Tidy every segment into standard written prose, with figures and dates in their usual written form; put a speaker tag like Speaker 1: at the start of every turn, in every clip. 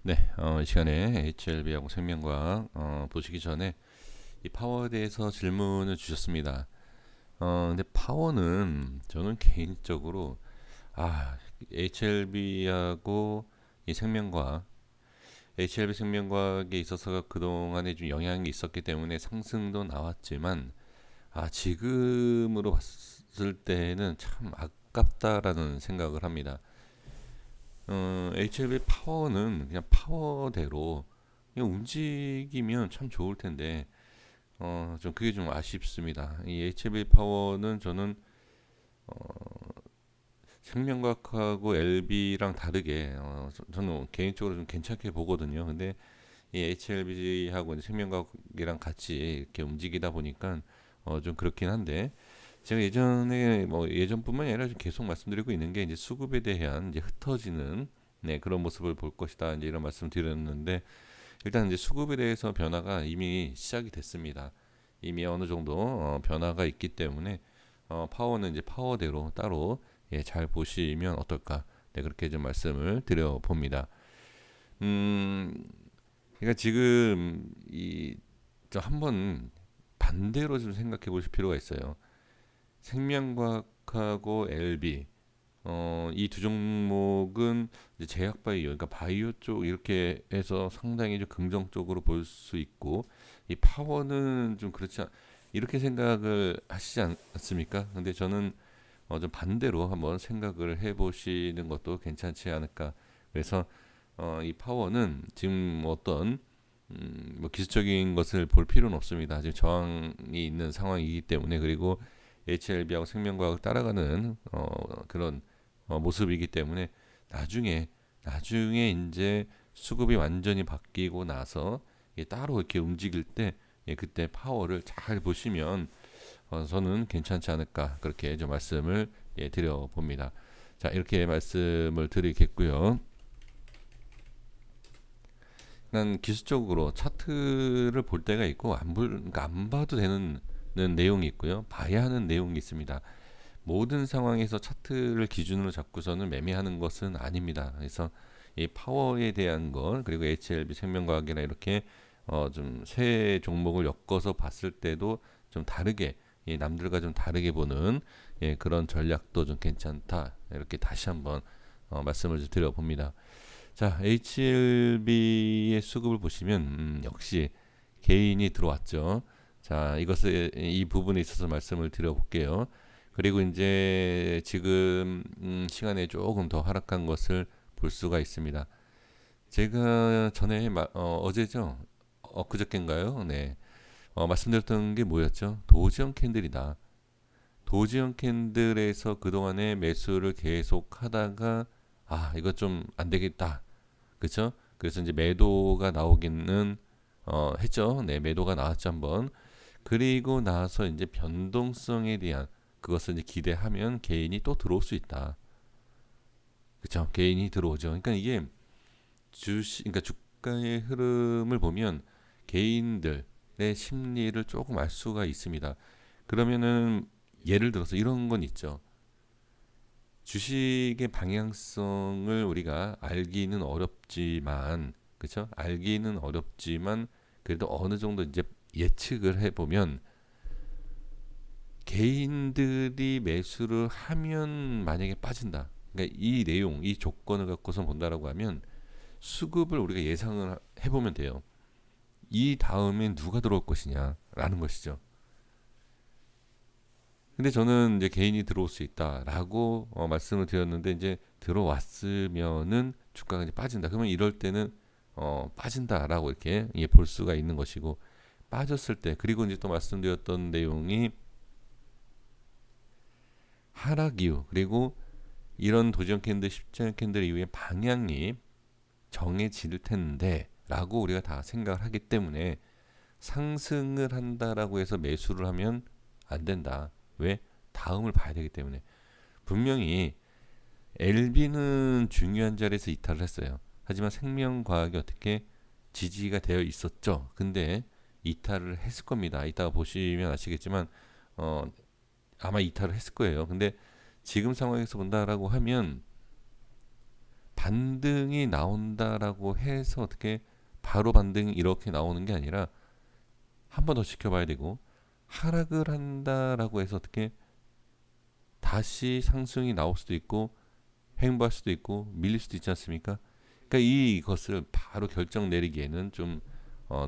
Speaker 1: 네, 이 시간에 HLB하고 생명과학 보시기 전에 이 파워에 대해서 질문을 주셨습니다. 근데 파워는 저는 개인적으로 HLB하고 이 생명과학, HLB 생명과학에 있어서가 그동안에 좀 영향이 있었기 때문에 상승도 나왔지만 지금으로 봤을 때는 참 아깝다라는 생각을 합니다. HLB 파워는 그냥 파워대로 그냥 움직이면 참 좋을 텐데 좀 그게 좀 아쉽습니다. 이 HLB 파워는 저는 생명과학하고 LB랑 다르게 저는 개인적으로 좀 괜찮게 보거든요. 근데 이 HLB하고 생명과학이랑 같이 이렇게 움직이다 보니까 좀 그렇긴 한데 제가 예전에 뭐 예전뿐만 아니라 좀 계속 말씀드리고 있는 게 이제 수급에 대한 이제 흩어지는 그런 모습을 볼 것이다 이제 이런 말씀 드렸는데 일단 이제 수급에 대해서 변화가 이미 시작이 됐습니다. 이미 어느 정도 변화가 있기 때문에 파워는 이제 파워대로 따로 잘 보시면 어떨까 그렇게 좀 말씀을 드려 봅니다. 음, 그러니까 지금 이 저 한번 반대로 좀 생각해 보실 필요가 있어요. 생명과학하고 LB 이 두 종목은 이제 제약바이오, 그러니까 바이오 쪽 이렇게 해서 상당히 좀 긍정적으로 볼 수 있고 이 파워는 좀 그렇지 이렇게 생각을 하시지 않습니까? 근데 저는 좀 반대로 한번 생각을 해보시는 것도 괜찮지 않을까. 그래서 이 파워는 지금 뭐 어떤 뭐 기술적인 것을 볼 필요는 없습니다. 지금 저항이 있는 상황이기 때문에 그리고 HLB하고 생명과학을 따라가는 그런 모습이기 때문에 나중에 나중에 이제 수급이 완전히 바뀌고 나서 따로 이렇게 움직일 때 그때 파워를 잘 보시면 저는 괜찮지 않을까 그렇게 좀 말씀을 드려 봅니다. 자 이렇게 말씀을 드리겠고요. 난 기술적으로 차트를 볼 때가 있고 그러니까 안 봐도 되는 내용이 있고요. 봐야 하는 내용이 있습니다. 모든 상황에서 차트를 기준으로 잡고서는 매매하는 것은 아닙니다. 그래서 이 파워에 대한 것 그리고 HLB 생명과학이나 이렇게 좀 세 종목을 엮어서 봤을 때도 좀 다르게 남들과 좀 다르게 보는 그런 전략도 좀 괜찮다. 이렇게 다시 한번 말씀을 좀 드려봅니다. 자, HLB의 수급을 보시면 역시 개인이 들어왔죠. 자, 이것을 이 부분에 있어서 말씀을 드려볼게요. 그리고 이제 지금 시간에 조금 더 하락한 것을 볼 수가 있습니다. 제가 전에 어제죠, 그저께인가요? 네, 말씀드렸던 게 뭐였죠? 도지형 캔들이다. 도지형 캔들에서 그동안에 매수를 계속 하다가 이거 좀 안 되겠다. 그렇죠? 그래서 이제 매도가 나오기는 했죠. 네, 매도가 나왔죠 한번. 그리고 나서 이제 변동성에 대한 그것을 이제 기대하면 개인이 또 들어올 수 있다. 그렇죠? 개인이 들어오죠. 그러니까 이게 그러니까 주가의 흐름을 보면 개인들의 심리를 조금 알 수가 있습니다. 그러면은 예를 들어서 이런 건 있죠. 주식의 방향성을 우리가 알기는 어렵지만, 그렇죠? 알기는 어렵지만 그래도 어느 정도 이제 예측을 해보면 개인들이 매수를 하면 만약에 빠진다. 그러니까 이 내용, 이 조건을 갖고서 본다라고 하면 수급을 우리가 예상을 해보면 돼요. 이 다음에 누가 들어올 것이냐라는 것이죠. 근데 저는 이제 개인이 들어올 수 있다라고 말씀을 드렸는데 이제 들어왔으면은 주가가 이제 빠진다. 그러면 이럴 때는 빠진다라고 이렇게 볼 수가 있는 것이고 빠졌을 때 그리고 이제 또 말씀드렸던 내용이 하락 이후 그리고 이런 도전 캔들, 십자형 캔들 이후에 방향이 정해질 텐데라고 우리가 다 생각을 하기 때문에 상승을 한다라고 해서 매수를 하면 안 된다. 왜? 다음을 봐야 되기 때문에 분명히 LB는 중요한 자리에서 이탈을 했어요. 하지만 생명과학이 어떻게 지지가 되어 있었죠. 근데 이탈을 했을 겁니다. 이따가 보시면 아시겠지만 어, 아마 이탈을 했을 거예요. 근데 지금 상황에서 본다라고 하면 반등이 나온다라고 해서 어떻게 바로 반등이 이렇게 나오는 게 아니라 한 번 더 지켜봐야 되고, 하락을 한다라고 해서 어떻게 다시 상승이 나올 수도 있고 횡보할 수도 있고 밀릴 수도 있지 않습니까? 그러니까 이것을 바로 결정 내리기에는 좀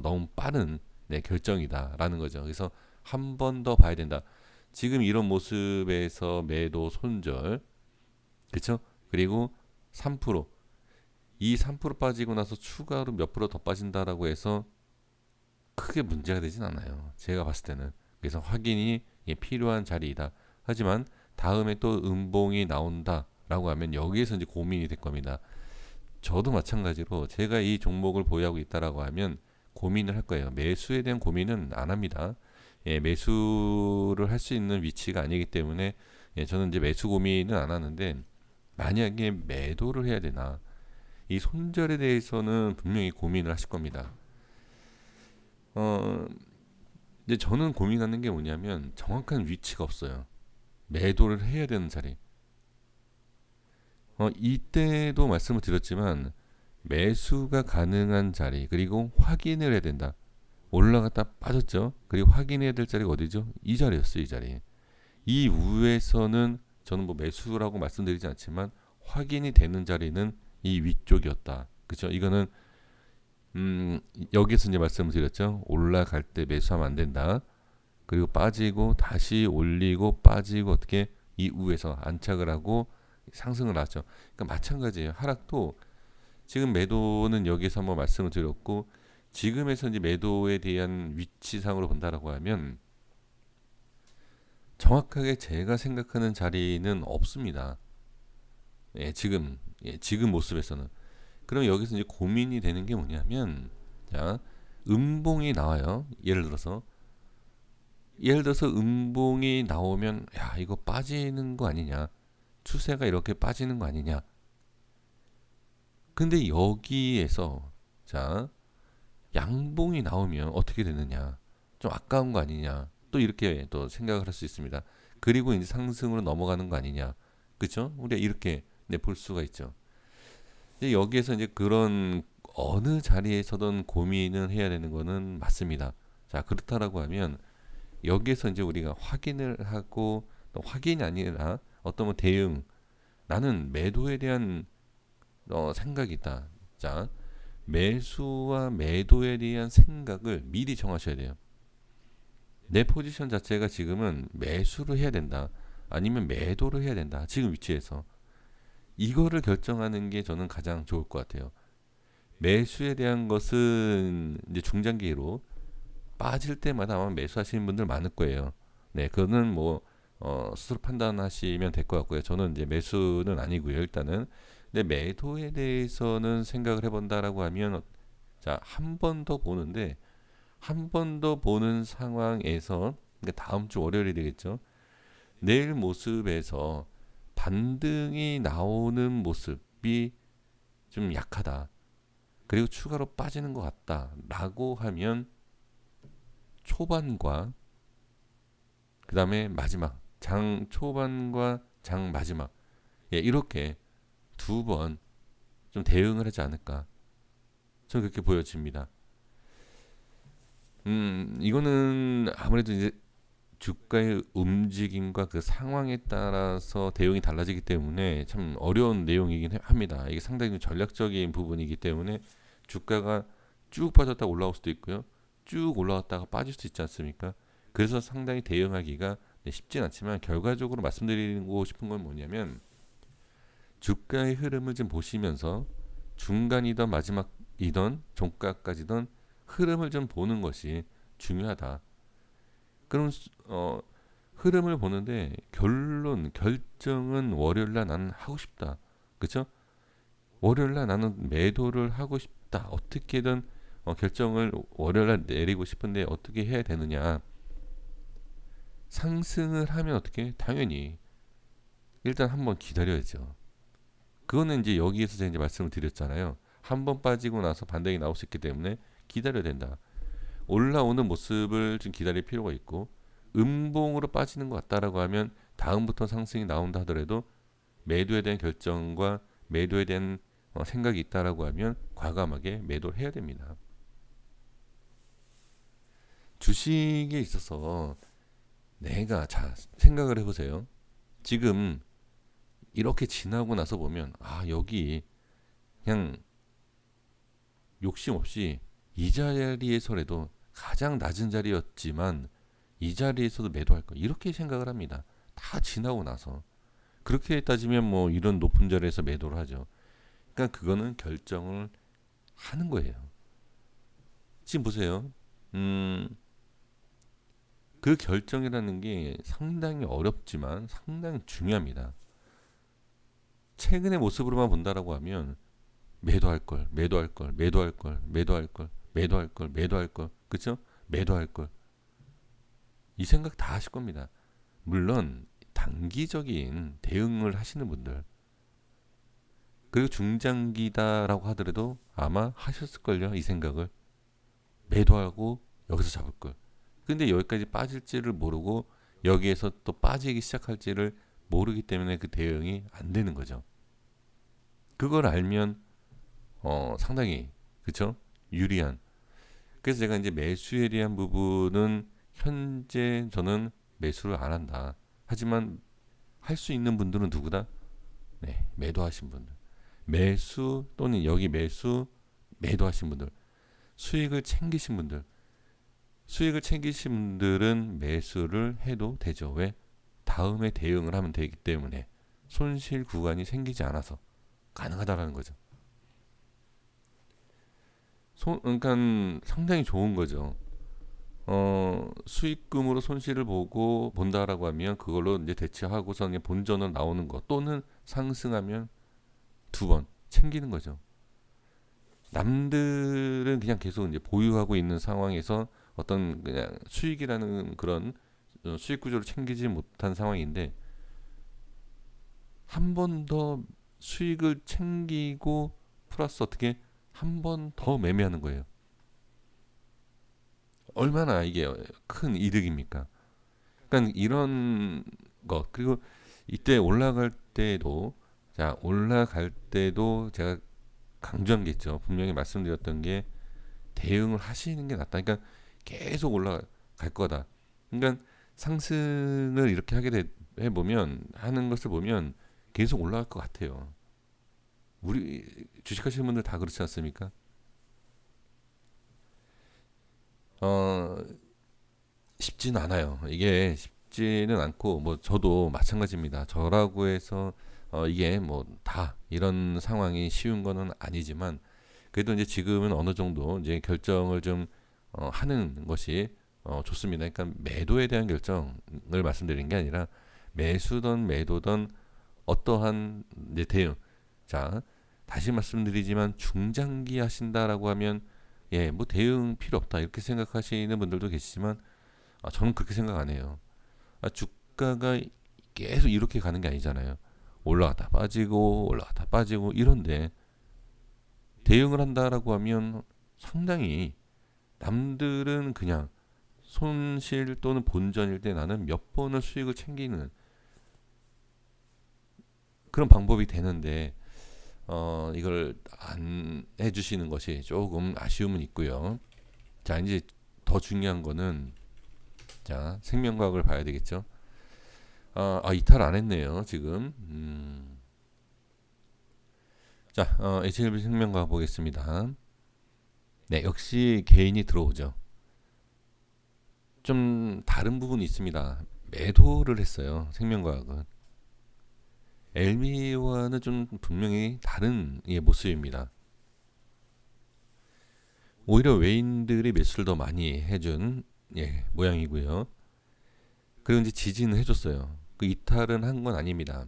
Speaker 1: 너무 빠른 결정이다라는 거죠. 그래서 한 번 더 봐야 된다. 지금 이런 모습에서 매도 손절, 그렇죠? 그리고 3%, 이 3% 빠지고 나서 추가로 몇 프로 더 빠진다라고 해서 크게 문제가 되진 않아요. 제가 봤을 때는. 그래서 확인이 필요한 자리이다. 하지만 다음에 또 음봉이 나온다라고 하면 여기에서 이제 고민이 될 겁니다. 저도 마찬가지로 제가 이 종목을 보유하고 있다라고 하면 고민을 할 거예요. 매수에 대한 고민은 안 합니다. 매수를 할 수 있는 위치가 아니기 때문에 저는 이제 매수 고민은 안 하는데, 만약에 매도를 해야 되나, 이 손절에 대해서는 분명히 고민을 하실 겁니다. 어, 이제 저는 고민하는 게 뭐냐면 정확한 위치가 없어요. 매도를 해야 되는 자리. 이때도 말씀을 드렸지만 매수가 가능한 자리, 그리고 확인을 해야 된다. 올라갔다 빠졌죠. 그리고 확인해야 될 자리가 어디죠? 이 자리였어요. 이 자리. 이 위에서는 저는 뭐 매수라고 말씀드리지 않지만 확인이 되는 자리는 이 위쪽이었다. 그죠? 이거는 여기서 이제 말씀을 드렸죠. 올라갈 때 매수하면 안 된다. 그리고 빠지고 다시 올리고 빠지고 어떻게 이 위에서 안착을 하고 상승을 하죠. 그러니까 마찬가지예요. 하락도 지금 매도는 여기서 한번 말씀을 드렸고, 지금에서 이제 매도에 대한 위치상으로 본다라고 하면 정확하게 제가 생각하는 자리는 없습니다. 지금 모습에서는. 그럼 여기서 이제 고민이 되는 게 뭐냐면, 자, 음봉이 나와요. 예를 들어서 음봉이 나오면 야, 이거 빠지는 거 아니냐, 추세가 이렇게 빠지는 거 아니냐. 근데 여기에서 자, 양봉이 나오면 어떻게 되느냐, 좀 아까운 거 아니냐, 또 이렇게 또 생각을 할 수 있습니다. 그리고 이제 상승으로 넘어가는 거 아니냐, 그렇죠? 우리가 이렇게 볼 수가 있죠. 이제 여기에서 이제 그런 어느 자리에서든 고민을 해야 되는 거는 맞습니다. 자, 그렇다라고 하면 여기에서 이제 우리가 확인을 하고, 또 확인이 아니라 어떤 뭐 대응, 나는 매도에 대한 생각이 있다. 자, 매수와 매도에 대한 생각을 미리 정하셔야 돼요. 내 포지션 자체가 지금은 매수를 해야 된다, 아니면 매도를 해야 된다. 지금 위치에서 이거를 결정하는 게 저는 가장 좋을 것 같아요. 매수에 대한 것은 이제 중장기로 빠질 때마다 아마 매수하시는 분들 많을 거예요. 네, 그거는 뭐 스스로 판단하시면 될 것 같고요. 저는 이제 매수는 아니고요, 일단은. 근데 매도에 대해서는 생각을 해본다라고 하면, 자, 한 번 더 보는데, 한 번 더 보는 상황에서, 그러니까 다음 주 월요일이 되겠죠. 내일 모습에서 반등이 나오는 모습이 좀 약하다, 그리고 추가로 빠지는 것 같다라고 하면 초반과 그 다음에 마지막, 장 초반과 장 마지막, 이렇게 두 번 좀 대응을 하지 않을까, 저는 그렇게 보여집니다. 이거는 아무래도 이제 주가의 움직임과 그 상황에 따라서 대응이 달라지기 때문에 참 어려운 내용이긴 합니다. 이게 상당히 좀 전략적인 부분이기 때문에 주가가 쭉 빠졌다 올라올 수도 있고요, 쭉 올라왔다가 빠질 수 있지 않습니까? 그래서 상당히 대응하기가 쉽진 않지만, 결과적으로 말씀드리고 싶은 건 뭐냐면, 주가의 흐름을 좀 보시면서 중간이든 마지막이든 종가까지든 흐름을 좀 보는 것이 중요하다. 그럼 흐름을 보는데 결정은 월요일날 나는 하고 싶다, 그렇죠? 월요일날 나는 매도를 하고 싶다. 어떻게든 결정을 월요일날 내리고 싶은데 어떻게 해야 되느냐? 상승을 하면 어떻게? 당연히 일단 한번 기다려야죠. 그거는 이제 여기에서 제가 이제 말씀을 드렸잖아요. 한번 빠지고 나서 반등이 나올 수 있기 때문에 기다려야 된다. 올라오는 모습을 좀 기다릴 필요가 있고, 음봉으로 빠지는 것 같다라고 하면 다음부터 상승이 나온다 하더라도 매도에 대한 결정과 매도에 대한 생각이 있다라고 하면 과감하게 매도를 해야 됩니다. 주식에 있어서 내가 자 생각을 해보세요. 지금 이렇게 지나고 나서 보면 여기 그냥 욕심 없이 이 자리에서라도 가장 낮은 자리였지만 이 자리에서도 매도할 거 이렇게 생각을 합니다. 다 지나고 나서 그렇게 따지면 뭐 이런 높은 자리에서 매도를 하죠. 그러니까 그거는 결정을 하는 거예요. 지금 보세요. 그 결정이라는 게 상당히 어렵지만 상당히 중요합니다. 최근의 모습으로만 본다라고 하면 매도할 걸, 매도할 걸, 매도할 걸, 매도할 걸, 매도할 걸, 매도할 걸, 그렇죠? 매도할 걸. 이 생각 다 하실 겁니다. 물론 단기적인 대응을 하시는 분들 그리고 중장기다라고 하더라도 아마 하셨을걸요. 이 생각을 매도하고 여기서 잡을 걸. 근데 여기까지 빠질지를 모르고 여기에서 또 빠지기 시작할지를 모르기 때문에 그 대응이 안 되는 거죠. 그걸 알면 상당히 그쵸? 유리한. 그래서 제가 이제 매수에 대한 부분은 현재 저는 매수를 안 한다. 하지만 할 수 있는 분들은 누구다? 네, 매도하신 분들. 매수 또는 여기 매수 매도하신 분들. 수익을 챙기신 분들. 수익을 챙기신 분들은 매수를 해도 되죠. 왜? 다음에 대응을 하면 되기 때문에 손실 구간이 생기지 않아서 가능하다라는 거죠. 그러니까 상당히 좋은 거죠. 수익금으로 손실을 보고 본다라고 하면 그걸로 이제 대체하고서 본전으로 나오는 거 또는 상승하면 두 번 챙기는 거죠. 남들은 그냥 계속 이제 보유하고 있는 상황에서 어떤 그냥 수익이라는 그런 수익 구조를 챙기지 못한 상황인데 한 번 더 수익을 챙기고 플러스 어떻게 한 번 더 매매하는 거예요. 얼마나 이게 큰 이득입니까? 그러니까 이런 것 그리고 이때 올라갈 때도 자 올라갈 때도 제가 강조한 게 있죠. 분명히 말씀드렸던 게 대응을 하시는 게 낫다. 그러니까 계속 올라갈 거다. 그러니까 상승을 이렇게 해보면 하는 것을 보면 계속 올라갈 것 같아요. 우리 주식하시는 분들 다 그렇지 않습니까? 어, 쉽지는 않아요. 이게 쉽지는 않고 뭐 저도 마찬가지입니다. 저라고 해서 이게 뭐 다 이런 상황이 쉬운 거는 아니지만 그래도 이제 지금은 어느 정도 이제 결정을 좀 하는 것이 좋습니다. 그러니까 매도에 대한 결정을 말씀드린 게 아니라 매수든 매도든 어떠한 이제 대응. 자, 다시 말씀드리지만 중장기 하신다라고 하면 뭐 대응 필요 없다 이렇게 생각하시는 분들도 계시지만 저는 그렇게 생각 안 해요. 주가가 계속 이렇게 가는 게 아니잖아요. 올라갔다 빠지고 올라갔다 빠지고 이런데 대응을 한다라고 하면 상당히 남들은 그냥 손실 또는 본전일 때 나는 몇 번을 수익을 챙기는 그런 방법이 되는데 이걸 안 해주시는 것이 조금 아쉬움은 있고요. 자 이제 더 중요한 거는 자 생명과학을 봐야 되겠죠. 이탈 안 했네요 지금. 자 HLB 생명과학 보겠습니다. 네 역시 개인이 들어오죠. 좀 다른 부분이 있습니다. 매도를 했어요 생명과학은. 엘미와는 좀 분명히 다른 모습입니다. 오히려 외인들이 매수를 더 많이 해준 모양이고요. 그리고 이제 지지는 해줬어요. 그 이탈은 한 건 아닙니다.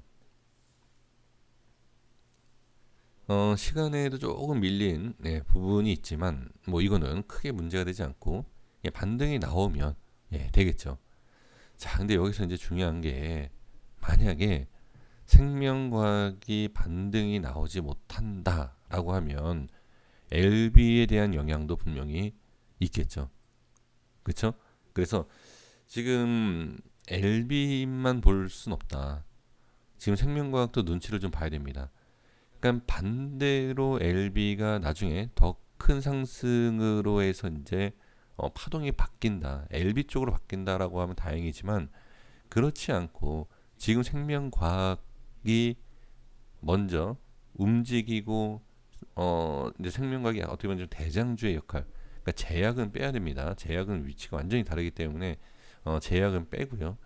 Speaker 1: 시간에도 조금 밀린 부분이 있지만 뭐 이거는 크게 문제가 되지 않고 반등이 나오면 되겠죠. 자, 근데 여기서 이제 중요한 게 만약에 생명과학이 반등이 나오지 못한다라고 하면 LB에 대한 영향도 분명히 있겠죠. 그렇죠? 그래서 지금 LB만 볼 순 없다. 지금 생명과학도 눈치를 좀 봐야 됩니다. 그러니까 반대로 LB가 나중에 더 큰 상승으로 해서 이제 파동이 바뀐다. LB 쪽으로 바뀐다라고 하면 다행이지만 그렇지 않고 지금 생명과학이 먼저 움직이고 이제 생명과학이 어떻게 보면 좀 대장주의 역할. 그러니까 제약은 빼야 됩니다. 제약은 위치가 완전히 다르기 때문에 제약은 빼고요.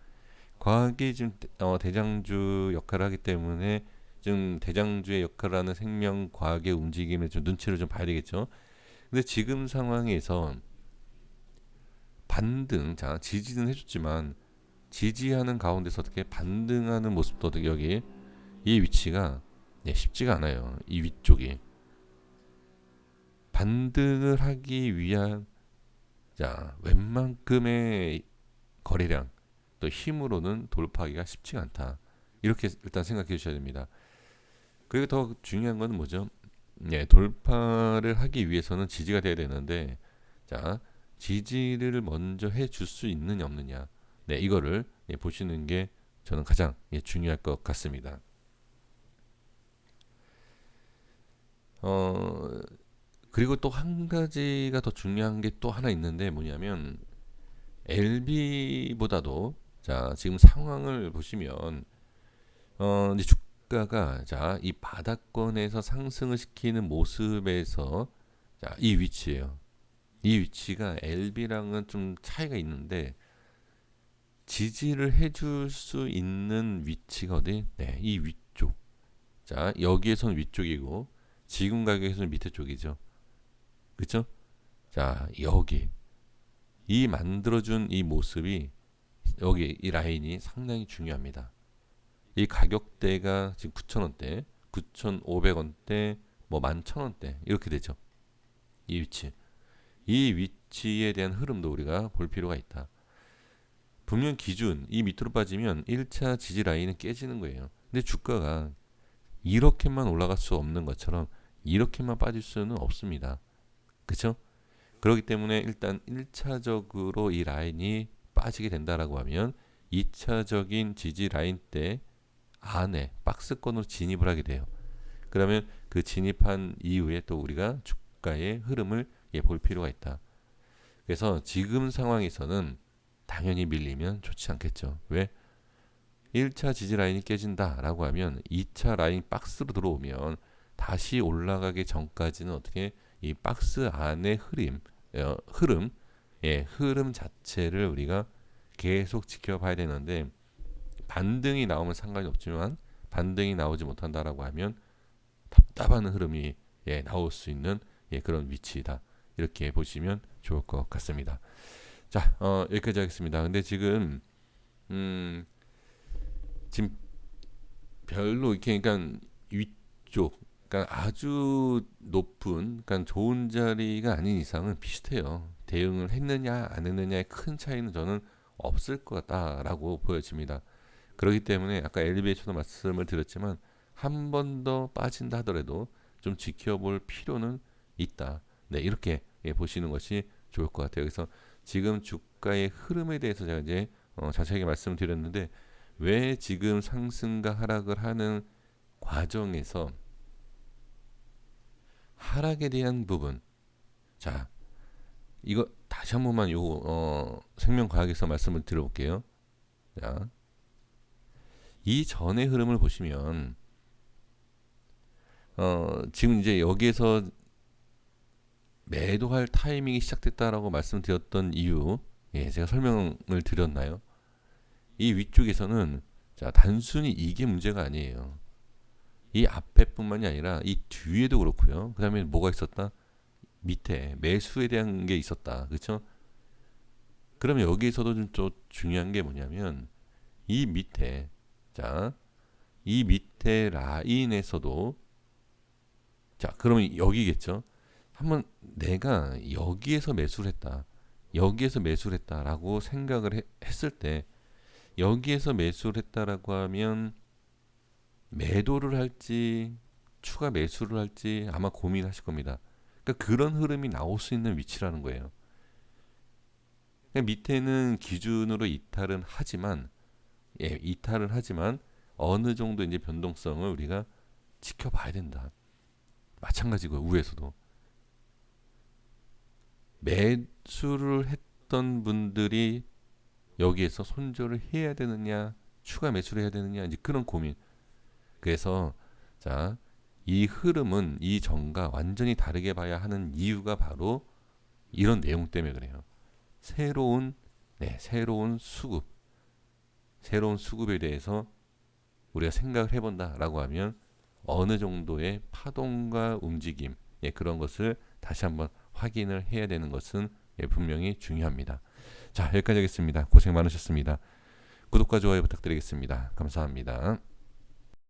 Speaker 1: 과학이 지금 대장주 역할을 하기 때문에 좀 대장주의 역할을 하는 생명과학의 움직임을 좀 눈치를 좀 봐야 되겠죠. 근데 지금 상황에서 반등, 자 지지는 해줬지만 지지하는 가운데서 어떻게 반등하는 모습도 어떻게 여기 이 위치가 쉽지가 않아요. 이 위쪽이 반등을 하기 위한 자 웬만큼의 거래량 또 힘으로는 돌파하기가 쉽지가 않다. 이렇게 일단 생각해 주셔야 됩니다. 그리고 더 중요한 건 뭐죠? 돌파를 하기 위해서는 지지가 돼야 되는데 자 지지를 먼저 해줄 수 있느냐 없느냐 이거를 보시는 게 저는 가장 중요할 것 같습니다. 그리고 또 한 가지가 더 중요한 게 또 하나 있는데 뭐냐면 LB보다도 자 지금 상황을 보시면 이제 주가가 자 이 바닥권에서 상승을 시키는 모습에서 자 이 위치예요. 이 위치가 LB랑은 좀 차이가 있는데 지지를 해줄 수 있는 위치가 어디? 이 위쪽. 자 여기에서는 위쪽이고 지금 가격에서는 밑에 쪽이죠. 그렇죠? 자 여기 이 만들어준 이 모습이 여기 이 라인이 상당히 중요합니다. 이 가격대가 지금 9,000원대, 9,500원대, 뭐 11,000원대 이렇게 되죠. 이 위치. 이 위치에 대한 흐름도 우리가 볼 필요가 있다. 분명 기준 이 밑으로 빠지면 1차 지지 라인은 깨지는 거예요. 근데 주가가 이렇게만 올라갈 수 없는 것처럼 이렇게만 빠질 수는 없습니다. 그렇죠? 그렇기 때문에 일단 1차적으로 이 라인이 빠지게 된다라고 하면 2차적인 지지 라인 때 안에 박스권으로 진입을 하게 돼요. 그러면 그 진입한 이후에 또 우리가 주가의 흐름을 볼 필요가 있다. 그래서 지금 상황에서는 당연히 밀리면 좋지 않겠죠. 왜? 1차 지지 라인이 깨진다라고 하면 2차 라인 박스로 들어오면 다시 올라가기 전까지는 어떻게 이 박스 안의 흐름 자체를 우리가 계속 지켜봐야 되는데 반등이 나오면 상관이 없지만 반등이 나오지 못한다라고 하면 답답한 흐름이 나올 수 있는 그런 위치다. 이렇게 보시면 좋을 것 같습니다. 자, 여기까지 하겠습니다. 근데 지금 별로 이렇게 그러니까 위쪽 그러니까 아주 높은 그러니까 좋은 자리가 아닌 이상은 비슷해요. 대응을 했느냐 안 했느냐의 큰 차이는 저는 없을 것 같다라고 보여집니다. 그렇기 때문에 아까 엘리베이터도 말씀을 드렸지만 한 번 더 빠진다 하더라도 좀 지켜볼 필요는 있다. 이렇게 보시는 것이 좋을 것 같아요. 그래서 지금 주가의 흐름에 대해서 제가 이제 자세하게 말씀드렸는데 왜 지금 상승과 하락을 하는 과정에서 하락에 대한 부분, 자 이거 다시 한 번만 요 생명과학에서 말씀을 드려볼게요. 자, 이 전의 흐름을 보시면 지금 이제 여기에서 매도할 타이밍이 시작됐다라고 말씀드렸던 이유, 제가 설명을 드렸나요? 이 위쪽에서는 자 단순히 이게 문제가 아니에요. 이 앞에뿐만이 아니라 이 뒤에도 그렇고요. 그 다음에 뭐가 있었다? 밑에 매수에 대한 게 있었다. 그렇죠? 그러면 여기에서도 좀 중요한 게 뭐냐면 이 밑에 자, 이 밑에 라인에서도 자, 그러면 여기겠죠. 한번 내가 여기에서 매수를 했다. 여기에서 매수를 했다라고 생각을 했을 때 여기에서 매수를 했다라고 하면 매도를 할지 추가 매수를 할지 아마 고민하실 겁니다. 그러니까 그런 흐름이 나올 수 있는 위치라는 거예요. 그러니까 밑에는 기준으로 이탈은 하지만 어느 정도 이제 변동성을 우리가 지켜봐야 된다. 마찬가지고요. 우에서도 매수를 했던 분들이 여기에서 손절을 해야 되느냐, 추가 매수를 해야 되느냐, 이제 그런 고민. 그래서 자, 이 흐름은 이 전과 완전히 다르게 봐야 하는 이유가 바로 이런 내용 때문에 그래요. 새로운 수급, 새로운 수급에 대해서 우리가 생각을 해본다라고 하면 어느 정도의 파동과 움직임, 그런 것을 다시 한번 확인을 해야 되는 것은 분명히 중요합니다. 자, 여기까지 하겠습니다. 고생 많으셨습니다. 구독과 좋아요 부탁드리겠습니다. 감사합니다.